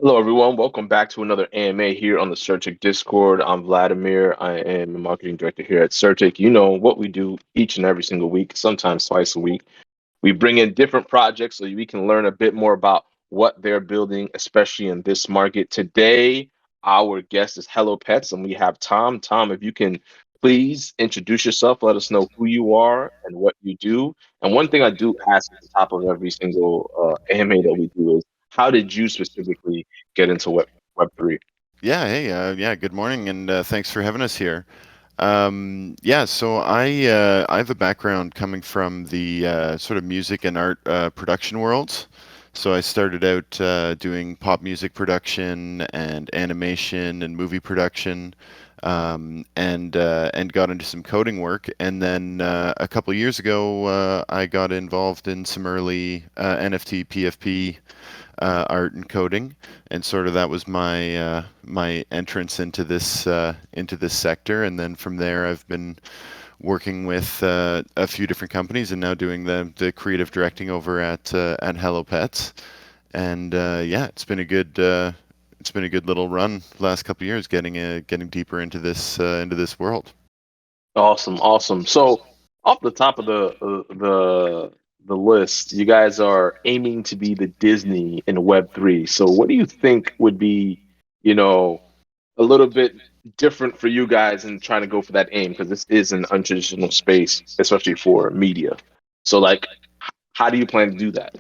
Hello, everyone. Welcome back to another AMA here on the CertiK Discord. I'm Vladimir. I am a marketing director here at CertiK. You know what we do each and every single week, sometimes twice a week. We bring in different projects so we can learn a bit more about what they're building, especially in this market. Today, our guest is Hello Pets, and we have Tom. Tom, if you can please introduce yourself, let us know who you are and what you do. And one thing I do ask at the top of every single AMA that we do is, how did you specifically get into Web3? Yeah, hey, yeah, good morning, and thanks for having us here. Yeah, so I have a background coming from the sort of music and art production worlds. So I started out doing pop music production and animation and movie production, and got into some coding work. And then a couple of years ago, I got involved in some early NFT PFP art and coding, and sort of that was my entrance into this sector. And then from there, I've been working with a few different companies, and now doing the creative directing over at Hello Pets. And yeah, it's been a good little run the last couple of years, getting deeper into this world. Awesome, awesome. So, off the top of the list, you guys are aiming to be the Disney in Web3. So, what do you think would be, you know, a little bit different for you guys in trying to go for that aim? Because this is an untraditional space, especially for media. So, like, how do you plan to do that?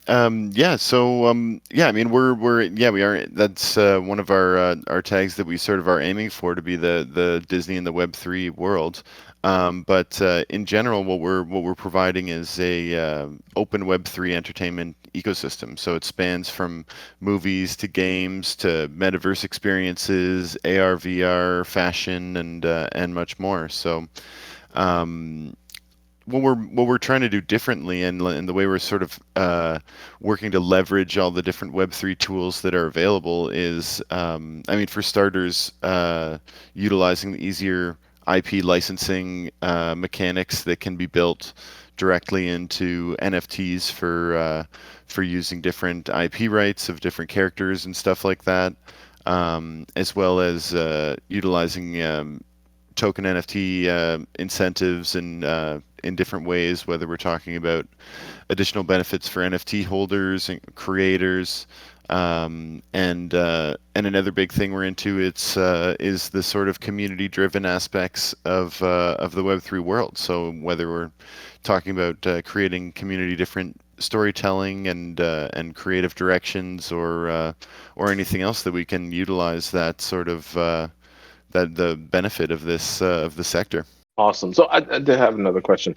Yeah, I mean, yeah, we are. That's one of our tags that we sort of are aiming for, to be the Disney and the Web3 world. But in general, what we're providing is a open Web3 entertainment ecosystem. So it spans from movies to games to metaverse experiences, AR, VR, fashion, and much more. So. Um, what we're trying to do differently, and the way we're sort of working to leverage all the different Web3 tools that are available is, I mean, for starters, utilizing the easier IP licensing mechanics that can be built directly into NFTs for using different IP rights of different characters and stuff like that, as well as utilizing token NFT incentives in different ways, whether we're talking about additional benefits for NFT holders and creators. And another big thing we're into, it's is the sort of community-driven aspects of the Web3 world. So whether we're talking about creating community different storytelling and creative directions, or anything else that we can utilize that sort of that the benefit of the sector. Awesome. So, I did have another question.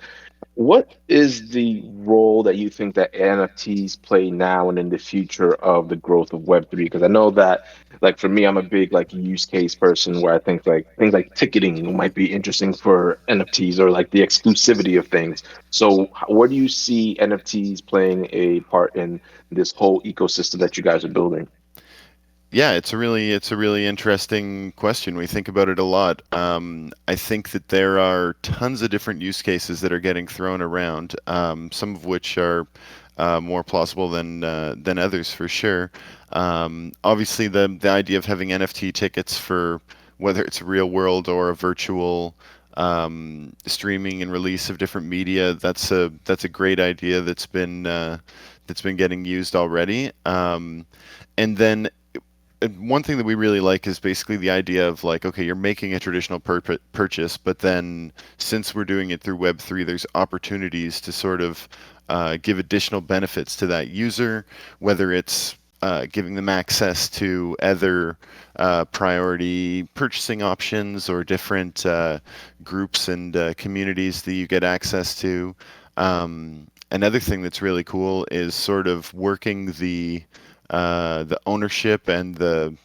What is the role that you think that NFTs play now and in the future of the growth of Web3? Because I know that, like for me, I'm a big like use case person where I think like things like ticketing might be interesting for NFTs or like the exclusivity of things. So, where do you see NFTs playing a part in this whole ecosystem that you guys are building? Yeah, it's a really interesting question. We think about it a lot. I think that there are tons of different use cases that are getting thrown around. Some of which are more plausible than others, for sure. Obviously, the idea of having NFT tickets for whether it's real world or a virtual streaming and release of different media, that's a great idea that's been getting used already. And then one thing that we really like is basically the idea of, like, okay, you're making a traditional purchase, but then since we're doing it through Web3, there's opportunities to sort of give additional benefits to that user, whether it's giving them access to other priority purchasing options, or different groups and communities that you get access to. Another thing that's really cool is sort of working the ownership and the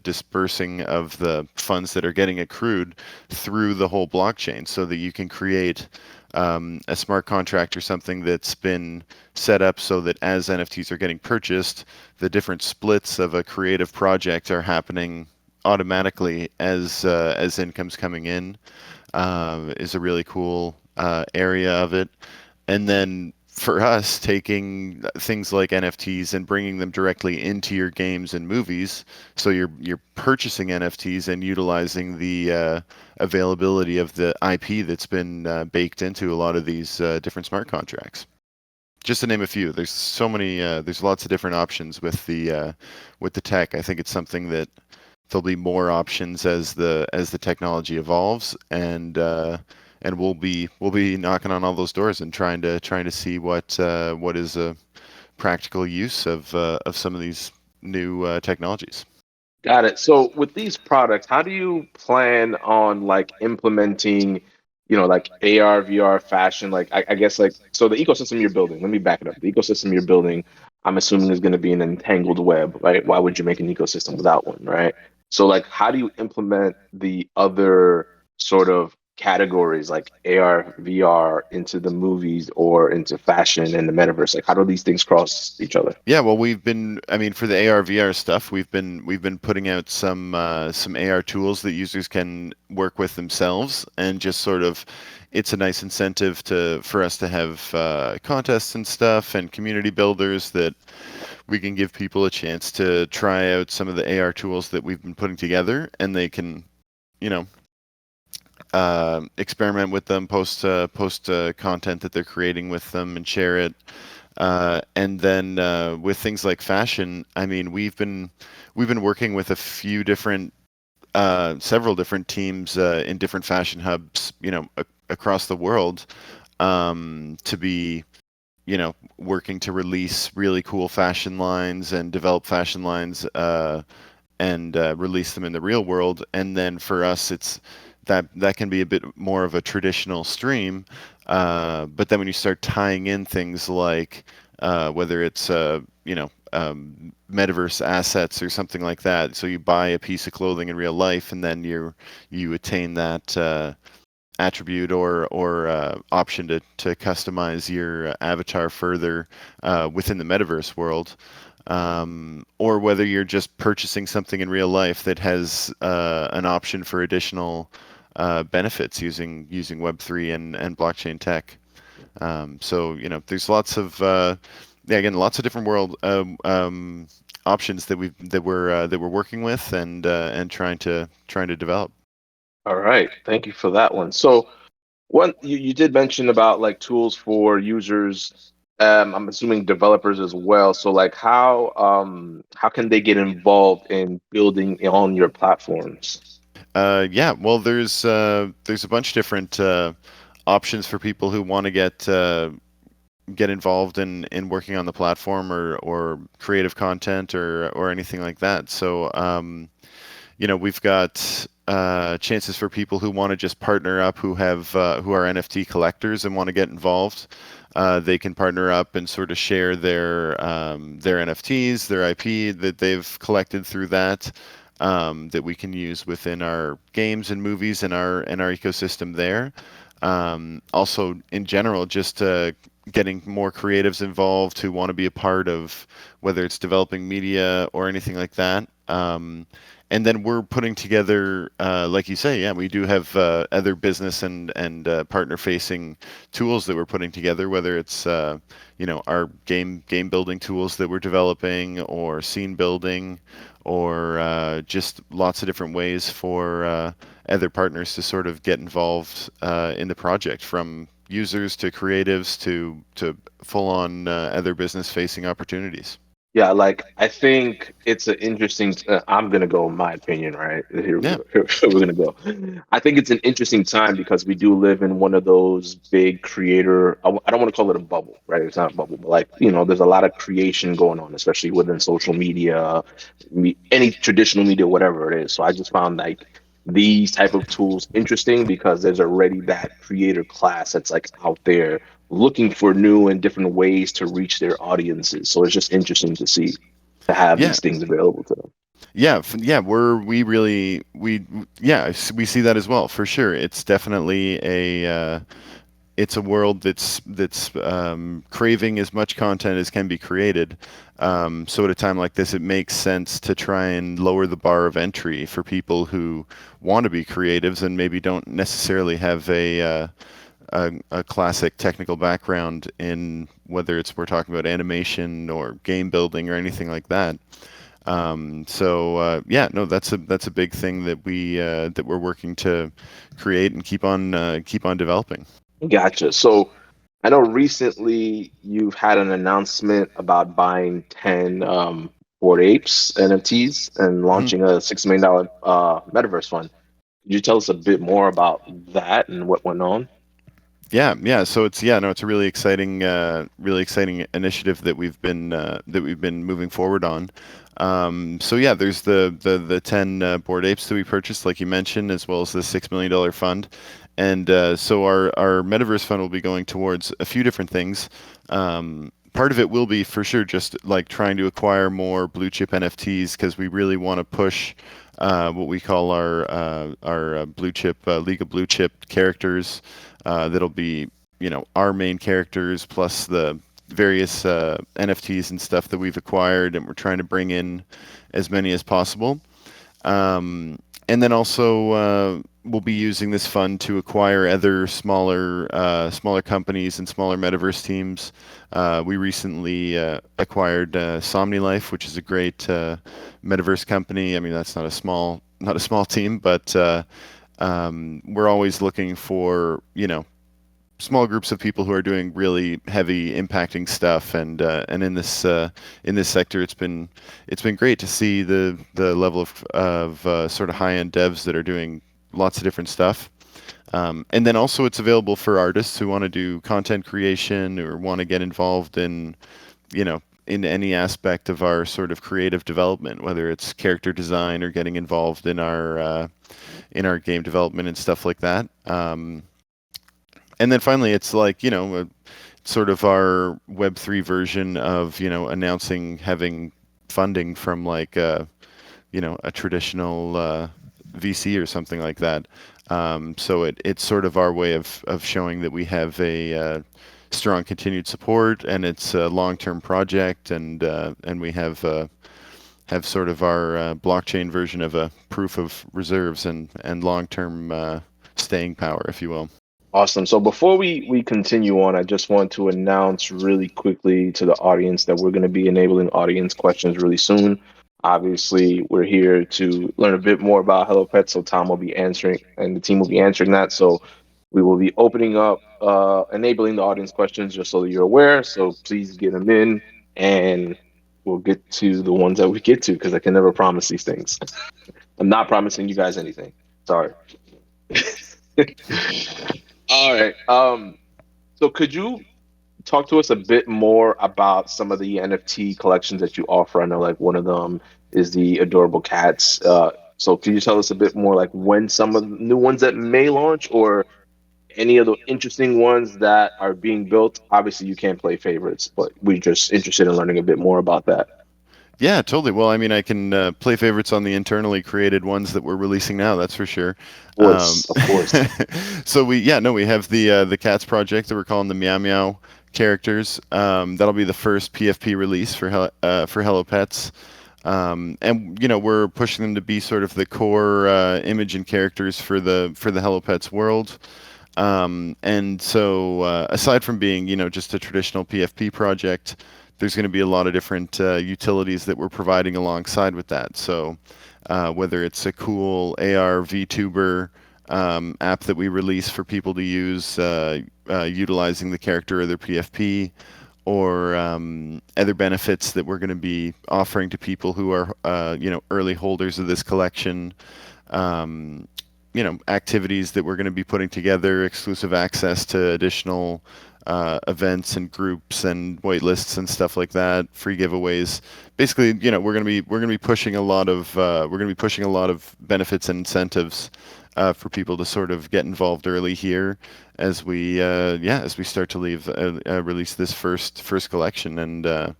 dispersing of the funds that are getting accrued through the whole blockchain, so that you can create a smart contract or something that's been set up so that as NFTs are getting purchased, the different splits of a creative project are happening automatically as income's coming in. Is a really cool area of it. And then for us, taking things like NFTs and bringing them directly into your games and movies, so you're purchasing NFTs and utilizing the availability of the IP that's been baked into a lot of these different smart contracts. Just to name a few, there's so many. There's lots of different options with the tech. I think it's something that there'll be more options as the technology evolves, and we'll be knocking on all those doors and trying to see what is a practical use of some of these new technologies. Got it. So with these products, how do you plan on like implementing, like AR, VR, fashion? Like I guess like so the ecosystem you're building, let me back it up. The ecosystem you're building, I'm assuming is going to be an entangled web, right? Why would you make an ecosystem without one, right? So like how do you implement the other sort of categories like AR, VR into the movies or into fashion and the metaverse? Like how do these things cross each other? Yeah, well, I mean, for the AR VR stuff, we've been putting out some AR tools that users can work with themselves, and just sort of, it's a nice incentive for us to have contests and stuff and community builders that we can give people a chance to try out some of the AR tools that we've been putting together, and they can, you know, experiment with them, post content that they're creating with them, and share it. And then with things like fashion, I mean, we've been working with a few different, several different teams in different fashion hubs, across the world, to be, working to release really cool fashion lines and develop fashion lines, and release them in the real world. And then for us, it's that can be a bit more of a traditional stream. But then when you start tying in things like whether it's metaverse assets or something like that, so you buy a piece of clothing in real life, and then you attain that attribute or option to customize your avatar further within the metaverse world, or whether you're just purchasing something in real life that has an option for additional benefits using Web3 and blockchain tech. So there's lots of yeah, again, lots of different world options that we're working with and trying to develop. All right. Thank you for that one. So one, you did mention about like tools for users. I'm assuming developers as well. So like how can they get involved in building on your platforms? Yeah, well, there's a bunch of different options for people who want to get involved in working on the platform, or creative content, or anything like that. So we've got chances for people who want to just partner up, who are NFT collectors and want to get involved. They can partner up and sort of share their NFTs, their IP that they've collected through that. That we can use within our games and movies and our ecosystem there. Also, in general, just getting more creatives involved who want to be a part of whether it's developing media or anything like that. And then we're putting together, like you say, yeah, we do have other business and partner facing tools that we're putting together, whether it's our game building tools that we're developing, or scene building, or just lots of different ways for other partners to sort of get involved in the project, from users to creatives to full on other business facing opportunities. Yeah, like I think it's an interesting. I'm gonna go my opinion, right? Here we Yeah. go. Here, we're gonna go. I think it's an interesting time because we do live in one of those big creator. I don't want to call it a bubble, right? It's not a bubble, but like there's a lot of creation going on, especially within social media, any traditional media, whatever it is. So I just found like these type of tools interesting because there's already that creator class that's like out there looking for new and different ways to reach their audiences. So it's just interesting to see to have Yeah. these things available to them. Yeah, yeah, we really we see that as well, for sure. It's definitely it's a world that's craving as much content as can be created. So at a time like this, it makes sense to try and lower the bar of entry for people who want to be creatives and maybe don't necessarily have a classic technical background in whether it's we're talking about animation or game building or anything like that. Yeah, no, that's a big thing that we're working to create and keep on developing. Gotcha. So I know recently you've had an announcement about buying 10 Bored Apes NFTs and Mhm. launching a $6 million Metaverse fund. Could you tell us a bit more about that and what went on? Yeah, yeah. So it's yeah, no, it's a really exciting initiative that we've been moving forward on. So yeah, there's the 10 Bored Apes that we purchased, like you mentioned, as well as the $6 million fund. And so our Metaverse fund will be going towards a few different things. Part of it will be for sure just like trying to acquire more blue chip NFTs because we really want to push what we call our blue chip League of Blue Chip characters. That'll be our main characters plus the various NFTs and stuff that we've acquired, and we're trying to bring in as many as possible. Um, and then also we'll be using this fund to acquire other smaller companies and smaller metaverse teams. We recently acquired Somni, which is a great metaverse company. I mean, that's not a small team, but we're always looking for small groups of people who are doing really heavy impacting stuff, and in this sector it's been great to see the level of sort of high end devs that are doing lots of different stuff. And then also it's available for artists who want to do content creation or want to get involved in in any aspect of our sort of creative development, whether it's character design or getting involved in our game development and stuff like that. And then finally, it's like sort of our Web3 version of announcing having funding from like a traditional VC or something like that. So it's sort of our way of showing that we have a strong continued support, and it's a long-term project, and we have sort of our blockchain version of a proof of reserves and long-term staying power, if you will. Awesome. So before we continue on, I just want to announce really quickly to the audience that we're going to be enabling audience questions really soon. Obviously, we're here to learn a bit more about Hello Pet, so Tom will be answering and the team will be answering that. So we will be opening up, enabling the audience questions just so that you're aware. So please get them in, and we'll get to the ones that we get to because I can never promise these things. I'm not promising you guys anything. Sorry. All right. So could you talk to us a bit more about some of the NFT collections that you offer? I know like one of them is the adorable cats. So could you tell us a bit more like when some of the new ones that may launch or any of the interesting ones that are being built? Obviously, you can't play favorites, but we're just interested in learning a bit more about that. Yeah, totally. Well, I mean, I can play favorites on the internally created ones that we're releasing now. That's for sure. Of course. So we have the Cats project that we're calling the Meow Meow characters. That'll be the first PFP release for Hello Pets. And we're pushing them to be sort of the core image and characters for the Hello Pets world. And so aside from being just a traditional PFP project, there's going to be a lot of different utilities that we're providing alongside with that. So whether it's a cool AR VTuber app that we release for people to use utilizing the character or their PFP, or other benefits that we're going to be offering to people who are early holders of this collection. Um, Activities that we're going to be putting together, exclusive access to additional events and groups and whitelists and stuff like that, free giveaways. Basically, we're going to be pushing a lot of benefits and incentives for people to sort of get involved early here as we start to release this first collection, and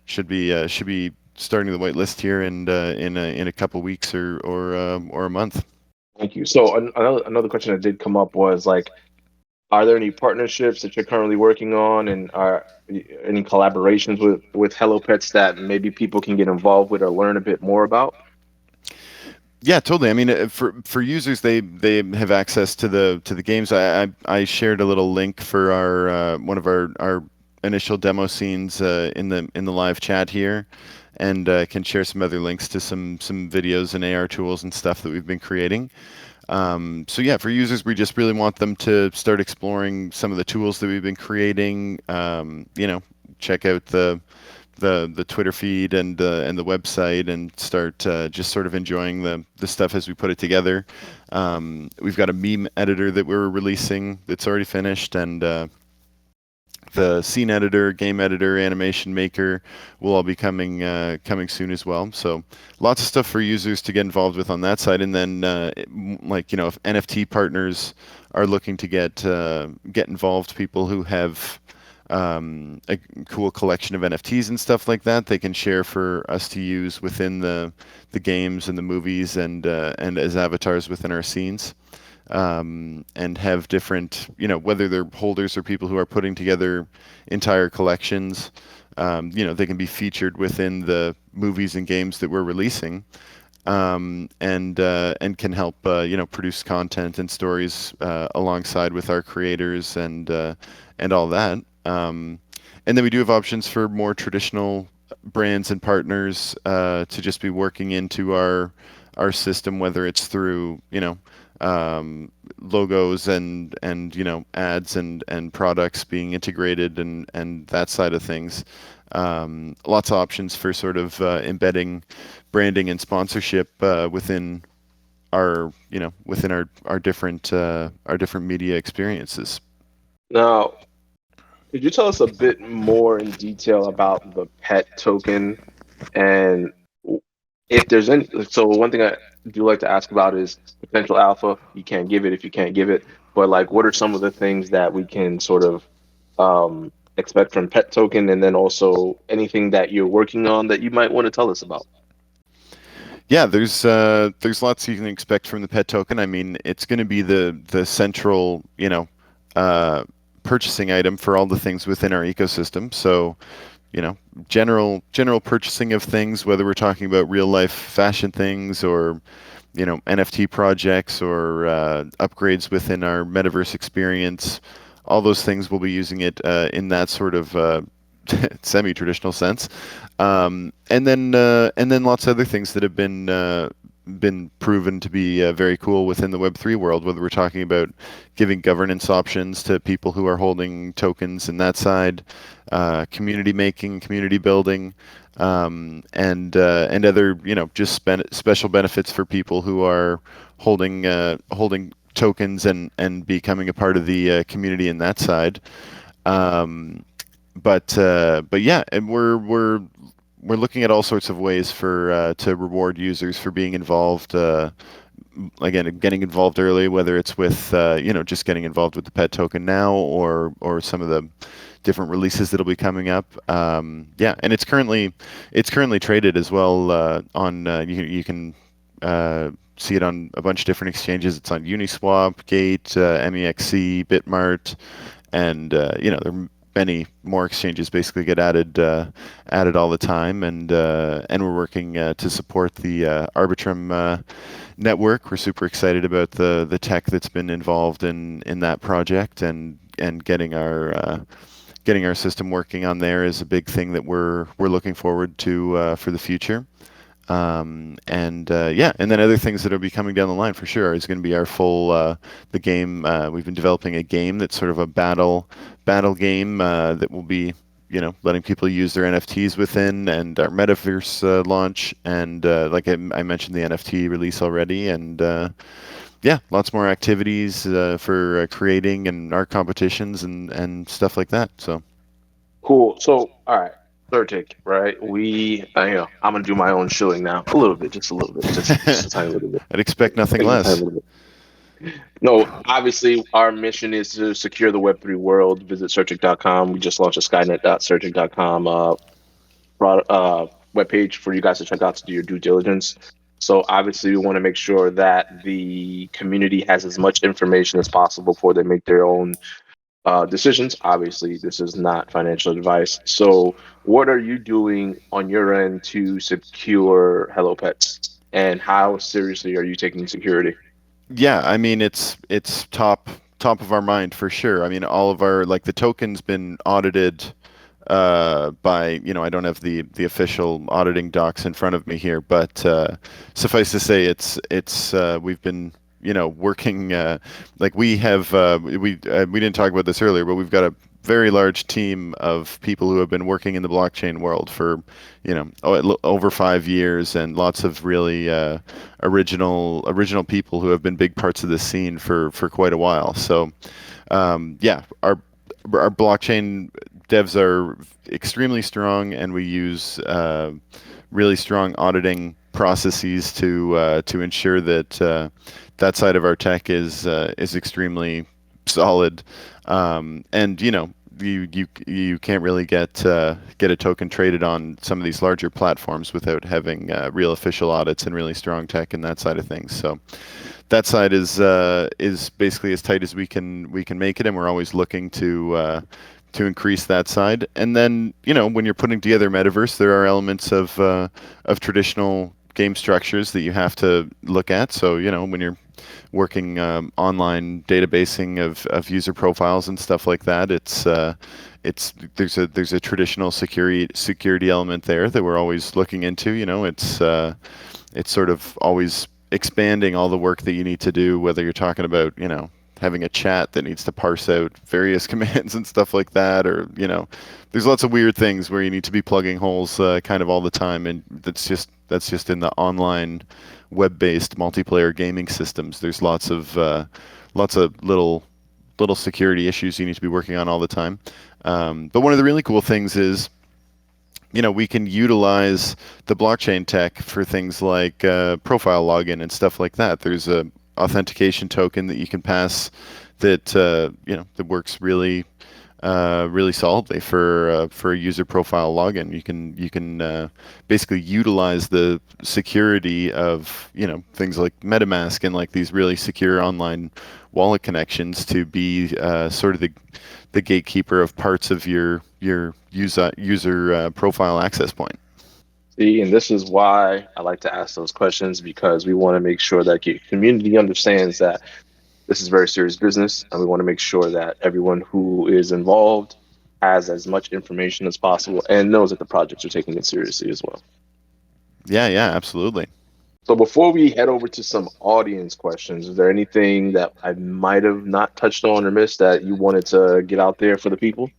should be starting the whitelist here in a couple weeks or a month. Thank you. So another question that did come up was like, are there any partnerships that you're currently working on, and are any collaborations with Hello Pets that maybe people can get involved with or learn a bit more about? Yeah, totally. I mean, for users, they have access to the games. I shared a little link for our one of our initial demo scenes in the live chat here, and can share some other links to some videos and AR tools and stuff that we've been creating. So yeah, for users, we just really want them to start exploring some of the tools that we've been creating. Check out the Twitter feed and the website and start just sort of enjoying the stuff as we put it together. We've got a meme editor that we're releasing that's already finished, and the scene editor, game editor, animation maker will all be coming soon as well. So lots of stuff for users to get involved with on that side. And then if NFT partners are looking to get involved, people who have a cool collection of NFTs and stuff like that, they can share for us to use within the games and the movies and as avatars within our scenes, and have different, whether they're holders or people who are putting together entire collections, they can be featured within the movies and games that we're releasing, and can help produce content and stories alongside with our creators and all that. And then we do have options for more traditional brands and partners to just be working into our system, whether it's through logos and ads and products being integrated and that side of things. Lots of options for sort of embedding branding and sponsorship within our different media experiences. Now, could you tell us a bit more in detail about the pet token and if there's any? So one thing I do like to ask about is potential alpha. You can't give it if you can't give it, but like, what are some of the things that we can sort of expect from pet token, and then also anything that you're working on that you might want to tell us about? Yeah, there's lots you can expect from the pet token. I mean, it's going to be the central, uh, purchasing item for all the things within our ecosystem. So, general purchasing of things, whether we're talking about real life fashion things or NFT projects or upgrades within our metaverse experience, all those things we'll be using it in that sort of semi-traditional sense, and then lots of other things that have been proven to be very cool within the Web3 world. Whether we're talking about giving governance options to people who are holding tokens in that side, community making, community building, and other just special benefits for people who are holding tokens and becoming a part of the community in that side. Um, but yeah, and we're looking at all sorts of ways for to reward users for being involved. Again, getting involved early, whether it's with just getting involved with the pet token now, or some of the different releases that'll be coming up. Yeah, and it's currently traded as well on you can see it on a bunch of different exchanges. It's on Uniswap, Gate, MEXC, Bitmart, and there are many more exchanges basically get added all the time, and we're working to support the Arbitrum network. We're super excited about the tech that's been involved in that project, and getting our system working on there is a big thing that we're looking forward to for the future. And then other things that will be coming down the line for sure is going to be our full the game. We've been developing a game that's sort of a battle game that will be letting people use their NFTs within, and our Metaverse launch, and like I mentioned, the NFT release already, and yeah, lots more activities for creating and art competitions and stuff like that. So Cool. So, all right, CertiK, right? I'm gonna do my own shilling now, a little bit, just a little bit, just a tiny little bit, I'd expect nothing just a tiny less. little bit. No, obviously, our mission is to secure the Web3 world. Visit CertiK.com. We just launched a Skynet.CertiK.com webpage for you guys to check out to do your due diligence. So obviously, we want to make sure that the community has as much information as possible before they make their own decisions. Obviously, this is not financial advice. So, what are you doing on your end to secure Hello Pets? And how seriously are you taking security? Yeah, I mean it's top of our mind for sure. I mean all of our like the token's been audited by, I don't have the official auditing docs in front of me here, but suffice to say, it's we've been working like we have we didn't talk about this earlier, but we've got a very large team of people who have been working in the blockchain world for over 5 years, and lots of really original people who have been big parts of the scene for quite a while. So yeah, our blockchain devs are extremely strong, and we use really strong auditing processes to ensure that that side of our tech is extremely solid. And you can't really get a token traded on some of these larger platforms without having real official audits and really strong tech and that side of things. So that side is basically as tight as we can make it, and we're always looking to increase that side. And then when you're putting together Metaverse, there are elements of traditional game structures that you have to look at. So when you're working online databasing of user profiles and stuff like that, it's there's a traditional security element there that we're always looking into. It's sort of always expanding all the work that you need to do, whether you're talking about, having a chat that needs to parse out various commands and stuff like that, or, there's lots of weird things where you need to be plugging holes kind of all the time. And that's just in the online web-based multiplayer gaming systems. There's lots of little security issues you need to be working on all the time. But one of the really cool things is, we can utilize the blockchain tech for things like profile login and stuff like that. There's a authentication token that you can pass that works really solidly for a user profile login. You can basically utilize the security of things like MetaMask and like these really secure online wallet connections to be sort of the gatekeeper of parts of your user profile access point. See, and this is why I like to ask those questions, because we want to make sure that the community understands that this is very serious business, and we want to make sure that everyone who is involved has as much information as possible and knows that the projects are taking it seriously as well. Yeah, absolutely. So before we head over to some audience questions, is there anything that I might have not touched on or missed that you wanted to get out there for the people?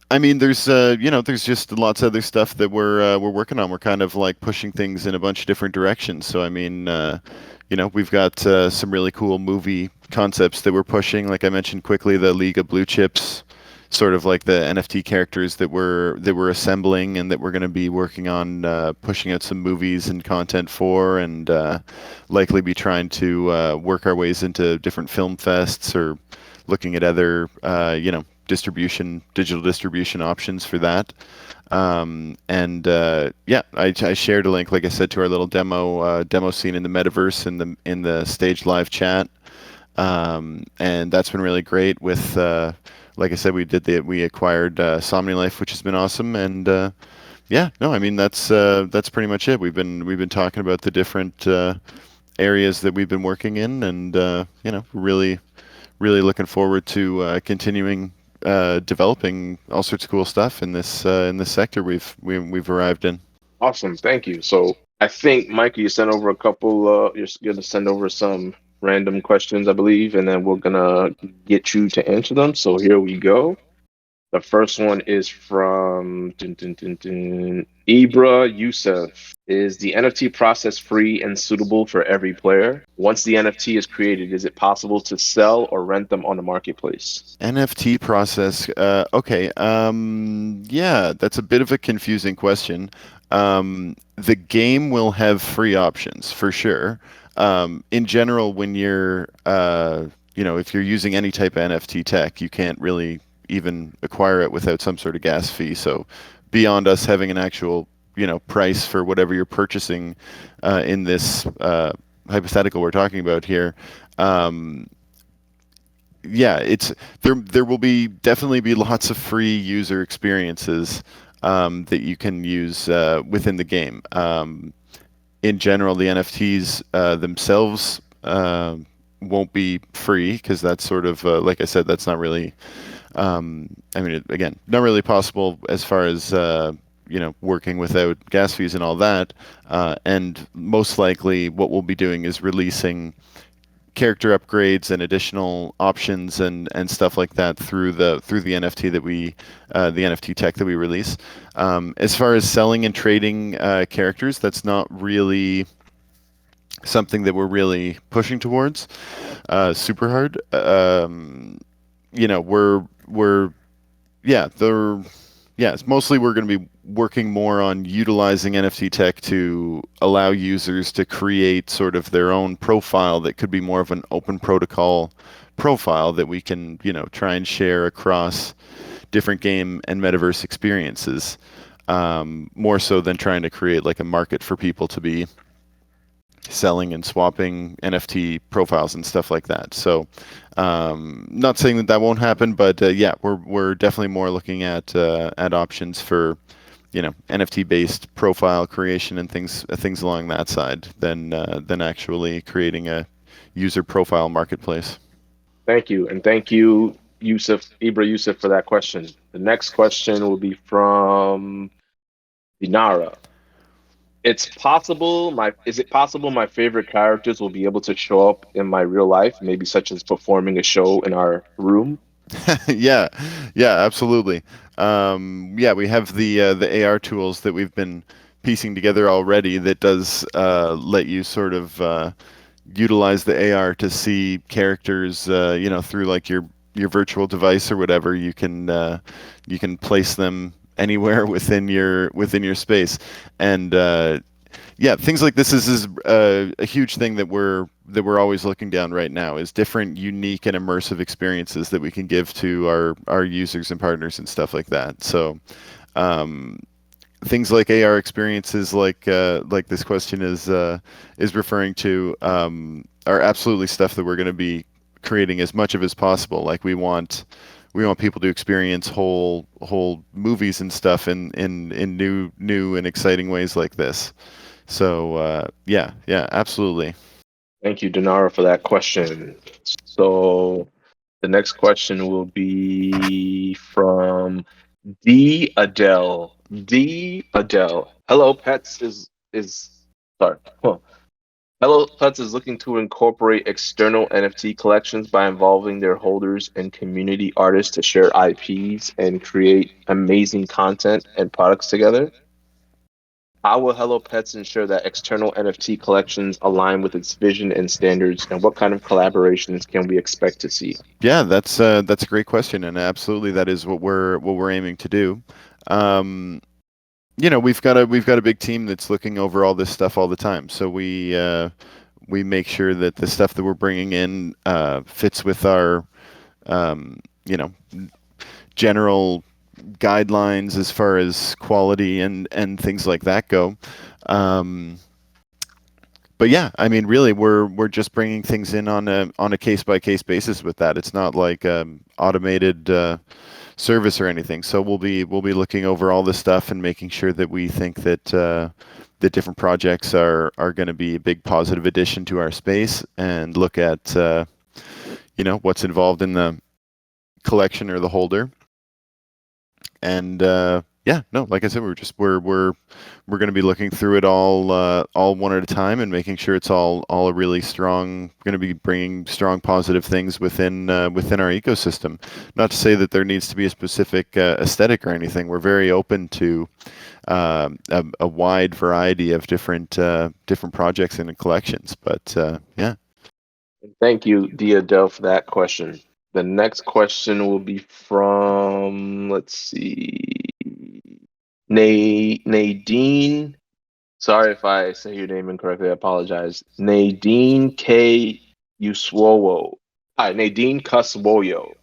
I mean, there's just lots of other stuff that we're working on. We're kind of like pushing things in a bunch of different directions. So I mean, we've got some really cool movie concepts that we're pushing. Like I mentioned quickly, the League of Blue Chips, sort of like the NFT characters that we're assembling and that we're going to be working on pushing out some movies and content for, and likely be trying to work our ways into different film fests or looking at other digital distribution options for that. And yeah, I shared a link, like I said, to our little demo scene in the metaverse in the stage live chat, and that's been really great. With like I said, we acquired Somni which has been awesome. And yeah, no, I mean that's pretty much it. We've been talking about the different areas that we've been working in, and really looking forward to continuing developing all sorts of cool stuff in this sector we've arrived in. Awesome, thank you. So I think, Mikey, you sent over a couple. You're going to send over some random questions, I believe, and then we're gonna get you to answer them. So here we go. The first one is from Ibra Youssef. Is the NFT process free and suitable for every player? Once the NFT is created, is it possible to sell or rent them on the marketplace? NFT process. Okay. Yeah, that's a bit of a confusing question. The game will have free options for sure. In general, when if you're using any type of NFT tech, you can't really even acquire it without some sort of gas fee. So beyond us having an actual, price for whatever you're purchasing in this hypothetical we're talking about here, yeah, there will definitely be lots of free user experiences that you can use within the game. in general, the NFTs themselves won't be free because that's sort of like I said, that's not really. I mean, again, not really possible as far as working without gas fees and all that. And most likely, what we'll be doing is releasing character upgrades and additional options and stuff like that through the NFT that the NFT tech that we release. As far as selling and trading characters, that's not really something that we're really pushing towards super hard. We're yeah, they're yeah, it's mostly we're going to be working more on utilizing NFT tech to allow users to create sort of their own profile that could be more of an open protocol profile that we can, try and share across different game and metaverse experiences. More so than trying to create like a market for people to be selling and swapping NFT profiles and stuff like that. So, not saying that won't happen, but yeah, we're definitely more looking at options for NFT based profile creation and things along that side than actually creating a user profile marketplace. Thank you, and thank you, Yusuf, for that question. The next question will be from Dinara. Is it possible my favorite characters will be able to show up in my real life, maybe such as performing a show in our room? Yeah, yeah, absolutely. Yeah, we have the AR tools that we've been piecing together already that does let you sort of utilize the AR to see characters, through like your virtual device or whatever. You can place them anywhere within your space, and yeah, things like this is a huge thing that we're always looking down right now is different, unique, and immersive experiences that we can give to our users and partners and stuff like that. So. Things like AR experiences, like this question is referring to, are absolutely stuff that we're going to be creating as much of as possible. Like we want people to experience whole movies and stuff in new and exciting ways like this. So yeah, absolutely. Thank you, Dinara, for that question. So the next question will be from D Adele. D Adele. Hello, Pets is sorry. Huh. Hello, Pets is looking to incorporate external NFT collections by involving their holders and community artists to share IPs and create amazing content and products together. How will Hello Pets ensure that external NFT collections align with its vision and standards, and what kind of collaborations can we expect to see? Yeah, that's a great question, and absolutely that is what we're aiming to do. Um, we've got a big team that's looking over all this stuff all the time. So we make sure that the stuff that we're bringing in fits with our you know general guidelines as far as quality and things like that go. Um, but yeah, I mean, really, we're just bringing things in on a case by case basis with that. It's not like automated service or anything. So we'll be looking over all this stuff and making sure that we think that that different projects are going to be a big positive addition to our space, and look at what's involved in the collection or the holder. And yeah, no, like I said, we're going to be looking through it all one at a time and making sure it's all a really strong. Going to be bringing strong positive things within our ecosystem. Not to say that there needs to be a specific aesthetic or anything. We're very open to a wide variety of different projects and collections. But yeah. Thank you, Dia Del, for that question. The next question will be from, let's see, Nadine. Sorry if I say your name incorrectly. I apologize. Nadine K. Uswowo. Hi, Nadine Cuswoyo. I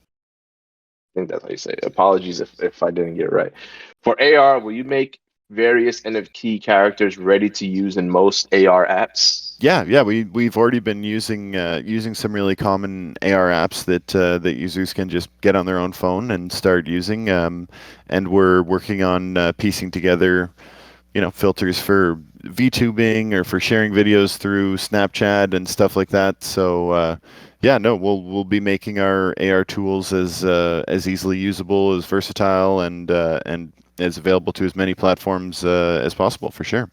think that's how you say it. Apologies if I didn't get it right. For AR, will you make various NFT characters ready to use in most AR apps? Yeah, we've already been using some really common AR apps that users can just get on their own phone and start using. And we're working on piecing together filters for VTubing or for sharing videos through Snapchat and stuff like that. So yeah, no, we'll be making our AR tools as easily usable, as versatile, and as available to as many platforms as possible for sure.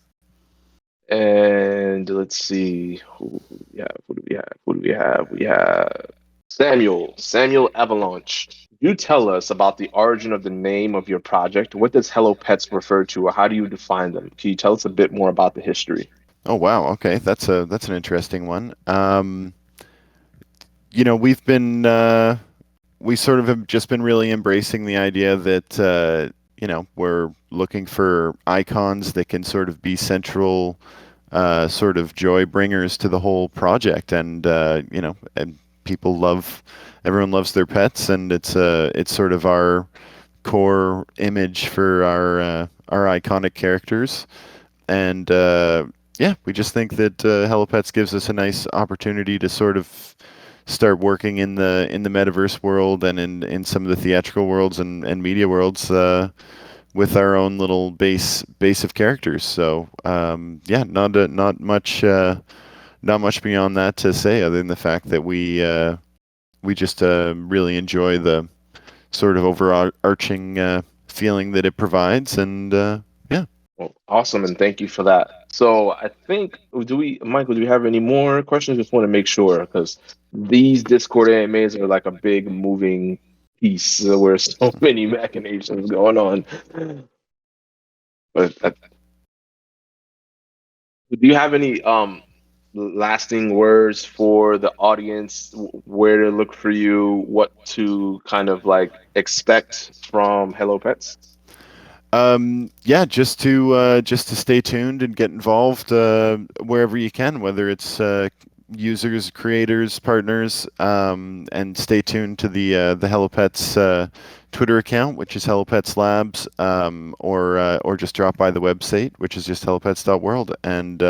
And let's see who we have. Who do we have? Who do we have? We have Samuel Avalanche. You tell us about the origin of the name of your project. What does Hello Pets refer to, or how do you define them? Can you tell us a bit more about the history? Oh wow, okay, that's an interesting one. We've been we sort of have just been really embracing the idea that we're looking for icons that can sort of be central sort of joy bringers to the whole project, and everyone loves their pets, and it's sort of our core image for our iconic characters. And yeah, we just think that Hello Pets gives us a nice opportunity to sort of start working in the metaverse world and in some of the theatrical worlds and media worlds with our own little base of characters. So yeah, not much beyond that to say, other than the fact that we just really enjoy the sort of overarching feeling that it provides, and yeah. Well, awesome, and thank you for that. So I think, Michael, do we have any more questions? Just want to make sure because these Discord AMAs are like a big moving piece where so many machinations going on. But do you have any lasting words for the audience, where to look for you, what to kind of like expect from Hello Pets? Yeah, just to stay tuned and get involved wherever you can, whether it's users, creators, partners, and stay tuned to the Hello Pets Twitter account, which is Hello Pets Labs, or just drop by the website, which is just hellopets.world. And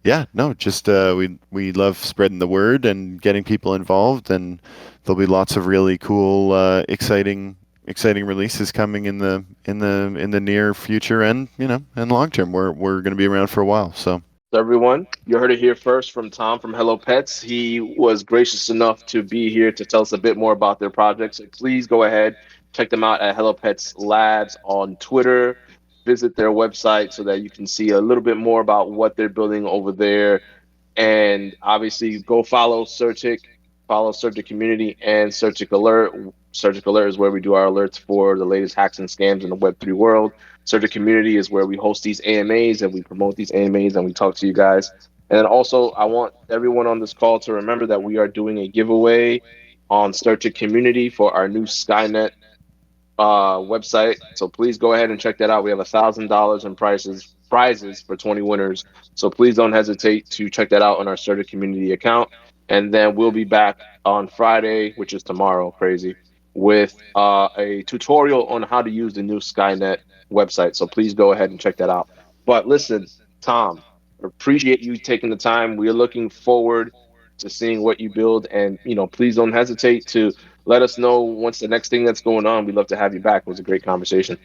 yeah, no, just we love spreading the word and getting people involved, and there'll be lots of really cool, exciting releases coming in the near future, and and long term. We're going to be around for a while, so. So everyone, you heard it here first from Tom from Hello Pets. He was gracious enough to be here to tell us a bit more about their project. So please go ahead, check them out at Hello Pets Labs on Twitter. Visit their website so that you can see a little bit more about what they're building over there. And obviously, go follow CertiK, follow CertiK Community and CertiK Alert. CertiK Alert is where we do our alerts for the latest hacks and scams in the Web3 world. CertiK Community is where we host these AMAs and we promote these AMAs and we talk to you guys. And then also, I want everyone on this call to remember that we are doing a giveaway on CertiK Community for our new Skynet website. So please go ahead and check that out. We have $1,000 in prizes for 20 winners. So please don't hesitate to check that out on our CertiK Community account. And then we'll be back on Friday, which is tomorrow, crazy, with a tutorial on how to use the new Skynet website. So please go ahead and check that out. But listen, Tom, appreciate you taking the time. We're looking forward to seeing what you build, and please don't hesitate to let us know once the next thing that's going on. We'd love to have you back. It was a great conversation.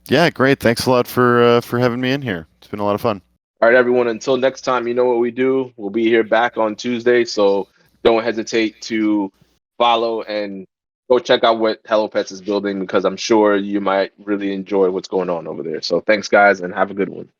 Yeah, great. Thanks a lot for having me in here. It's been a lot of fun. All right, everyone. Until next time, you know what we do. We'll be here back on Tuesday, so don't hesitate to follow and go check out what Hello Pets is building, because I'm sure you might really enjoy what's going on over there. So thanks, guys, and have a good one.